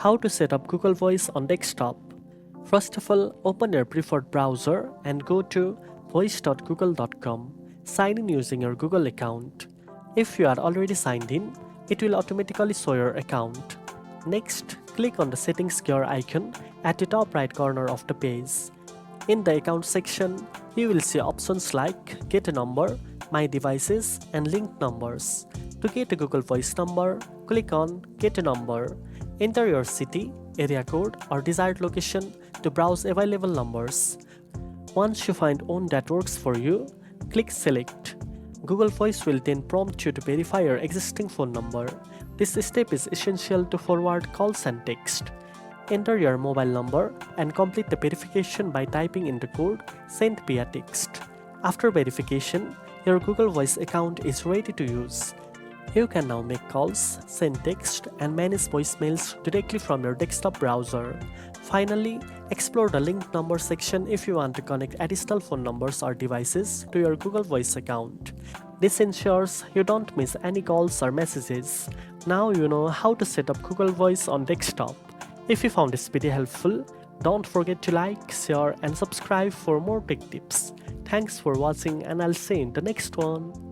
How to set up Google Voice on desktop. First of all, open your preferred browser and go to voice.google.com. Sign in using your Google account. If you are already signed in, it will automatically show your account. Next, click on the settings gear icon at the top right corner of the page. In the account section, you will see options like Get a Number, My Devices, and Linked Numbers. To get a Google Voice number, click on Get a Number. Enter your city, area code, or desired location to browse available numbers. Once you find one that works for you, click Select. Google Voice will then prompt you to verify your existing phone number. This step is essential to forward calls and text. Enter your mobile number and complete the verification by typing in the code sent via text. After verification, your Google Voice account is ready to use. You can now make calls, send text, and manage voicemails directly from your desktop browser. Finally, explore the linked number section if you want to connect additional phone numbers or devices to your Google Voice account. This ensures you don't miss any calls or messages. Now you know how to set up Google Voice on desktop. If you found this video helpful, don't forget to like, share, and subscribe for more tech tips. Thanks for watching, and I'll see you in the next one.